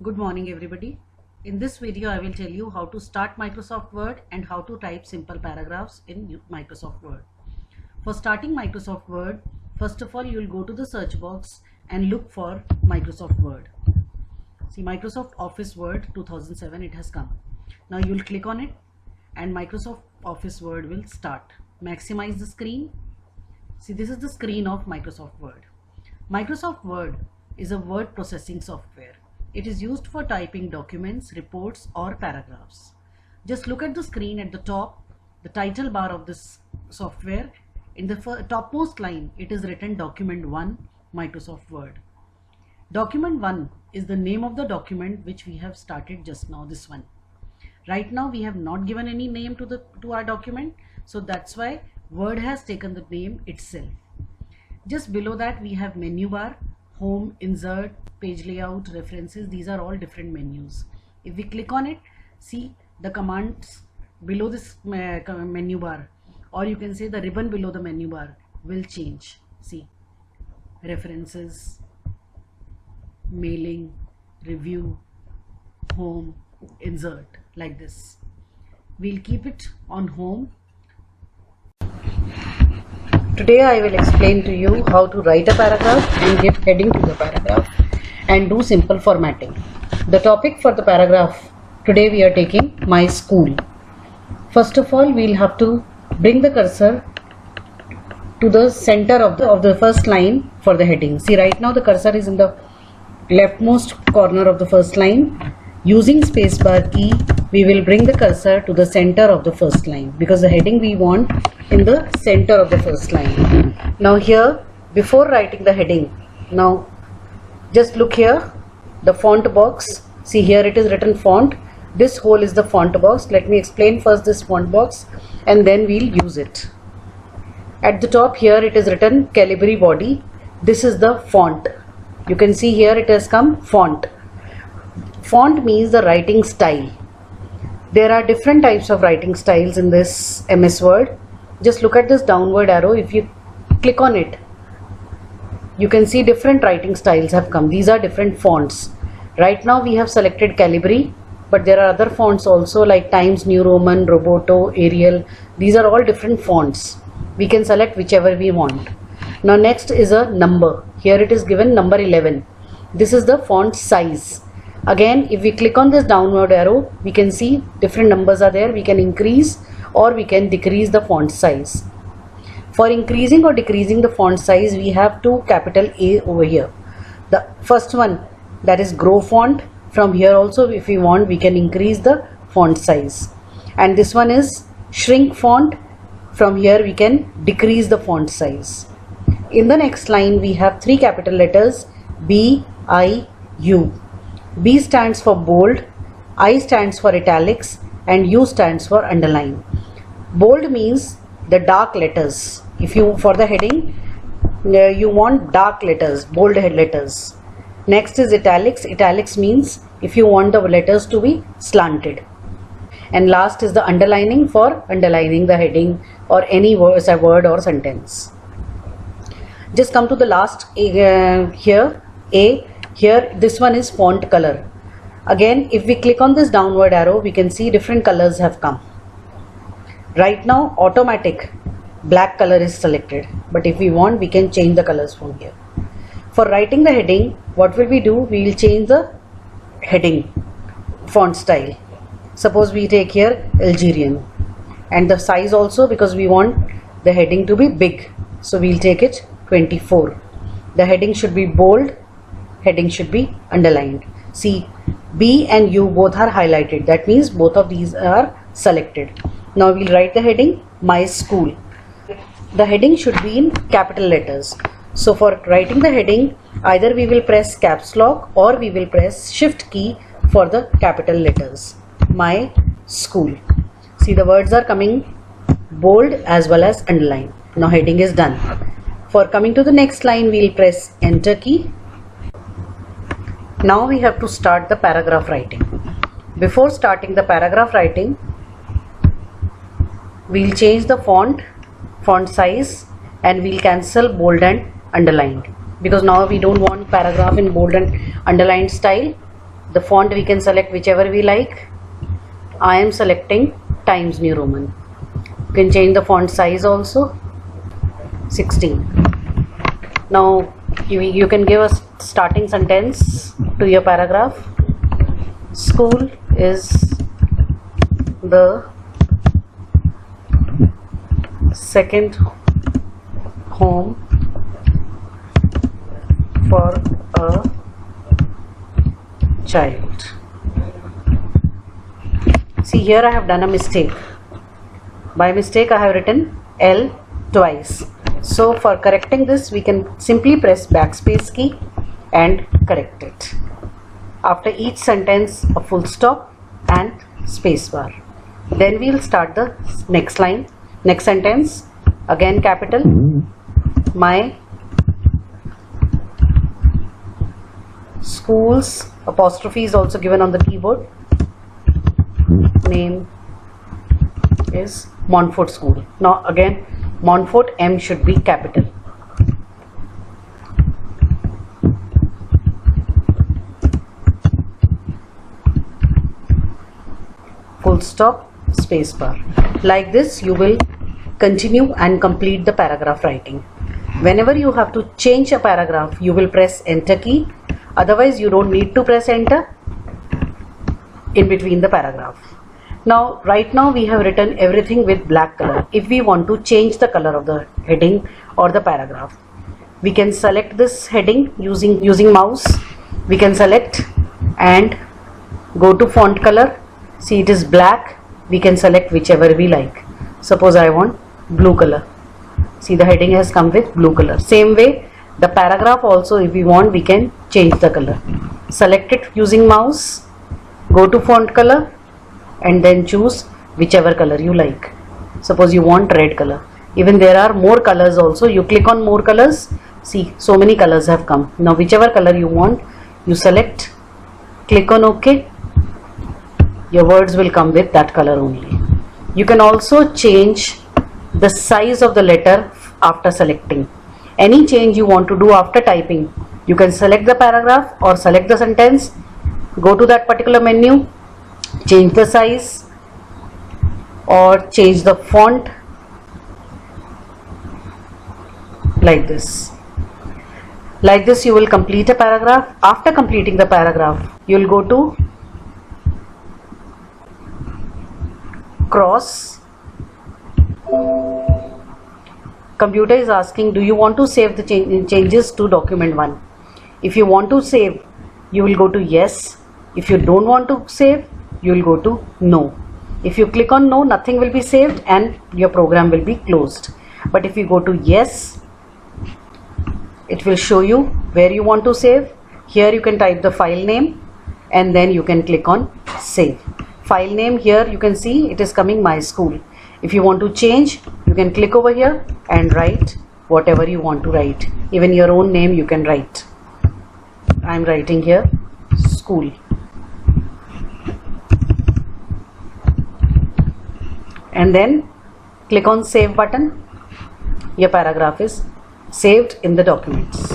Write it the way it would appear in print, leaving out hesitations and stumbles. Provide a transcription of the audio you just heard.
Good morning everybody. In this video I will tell you how to start Microsoft Word and how to type simple paragraphs in Microsoft Word. For starting Microsoft Word, first of all you will go to the search box and look for Microsoft Word. See Microsoft Office Word 2007, it has come. Now you will click on it and Microsoft Office Word will start. Maximize the screen. See, this is the screen of Microsoft Word. Microsoft Word is a word processing software. It is used for typing documents, reports or paragraphs. Just look at the screen at the top, the title bar of this software. In the topmost line, it is written Document 1, Microsoft Word. Document 1 is the name of the document which we have started just now, this one. Right now we have not given any name to our document, so that's why Word has taken the name itself. Just below that we have menu bar, home, insert, page layout, references. These are all different menus. If we click on it, see the commands below this menu bar, or you can say the ribbon below the menu bar will change. See, references, mailing, review, home, insert, like this. We'll keep it on home. Today I will explain to you how to write a paragraph and give heading to the paragraph and do simple formatting. The topic for the paragraph today we are taking my school. First of all, we'll have to bring the cursor to the center of the first line for the heading. See, right now the cursor is in the leftmost corner of the first line. Using spacebar key, we will bring the cursor to the center of the first line because the heading we want in the center of the first line. Now here, before writing the heading, now just look here, the font box. See, here it is written font. This whole is the font box. Let me explain first this font box and then we'll use it. At the top here it is written Calibri body. This is the font. You can see here it has come font. Font means the writing style. There are different types of writing styles in this MS Word. Just look at this downward arrow. If you click on it, you can see different writing styles have come. These are different fonts. Right now we have selected Calibri, but there are other fonts also like Times New Roman, Roboto, Arial. These are all different fonts. We can select whichever we want. Now next is a number. Here it is given number 11. This is the font size. Again, if we click on this downward arrow, we can see different numbers are there. We can increase or we can decrease the font size. For increasing or decreasing the font size, we have two capital A over here. The first one, that is grow font. From here also, if we want, we can increase the font size. And this one is shrink font. From here we can decrease the font size. In the next line, we have three capital letters B, I, U. B stands for bold, I stands for italics and U stands for underline. Bold means the dark letters. If you, for the heading, you want dark letters, bold letters. Next is italics. Italics means if you want the letters to be slanted. And last is the underlining, for underlining the heading or any word or sentence. Just come to the last here, A. Here this one is font color. Again, if we click on this downward arrow, we can see different colors have come. Right now automatic black color is selected, but if we want, we can change the colors from here. For writing the heading, what will we do? We will change the heading font style. Suppose we take here Algerian, and the size also, because we want the heading to be big, so we'll take it 24. The heading should be bold, heading should be underlined. See, B and U both are highlighted. That means both of these are selected. Now we'll write the heading my school. The heading should be in capital letters. So for writing the heading, either we will press caps lock or we will press shift key for the capital letters. My school. See, the words are coming bold as well as underlined. Now heading is done. For coming to the next line, we'll press enter key. Now we have to start the paragraph writing. Before starting the paragraph writing, we'll change the font size and we'll cancel bold and underlined, because now we don't want paragraph in bold and underlined style. The font we can select whichever we like. I am selecting Times New Roman. You can change the font size also. 16. Now you can give a starting sentence to your paragraph. School is the second home for a child. See, here I have done a mistake. By mistake I have written L twice. So for correcting this, we can simply press backspace key and correct it. After each sentence, a full stop and space bar. Then we'll start the next line, next sentence. Again capital. My school's apostrophe is also given on the keyboard. Name is Montfort School. Now again, Montfort, M should be capital. Full stop, space bar. Like this you will continue and complete the paragraph writing. Whenever you have to change a paragraph, you will press enter key. Otherwise you don't need to press enter in between the paragraph. Now right now we have written everything with black color. If we want to change the color of the heading or the paragraph, we can select this heading using mouse. We can select and go to font color. See, it is black. We can select whichever we like. Suppose I want blue color. See, the heading has come with blue color. Same way the paragraph also, if we want, we can change the color. Select it using mouse, go to font color and then choose whichever color you like. Suppose you want red color. Even there are more colors also. You click on more colors. See, so many colors have come. Now whichever color you want, you select, click on OK. Your words will come with that color only. You can also change the size of the letter after selecting. Any change you want to do after typing, you can select the paragraph or select the sentence, go to that particular menu, change the size or change the font like this. Like this you will complete a paragraph. After completing the paragraph, you will go to cross. Computer is asking, do you want to save the changes to document 1? If you want to save, you will go to yes. If you don't want to save, you will go to no. If you click on no, nothing will be saved and your program will be closed. But if you go to yes, it will show you where you want to save. Here you can type the file name and then you can click on save. File name, here you can see it is coming My School. If you want to change, you can click over here and write whatever you want to write. Even your own name you can write. I am writing here school. And then click on save button. Your paragraph is saved in the documents.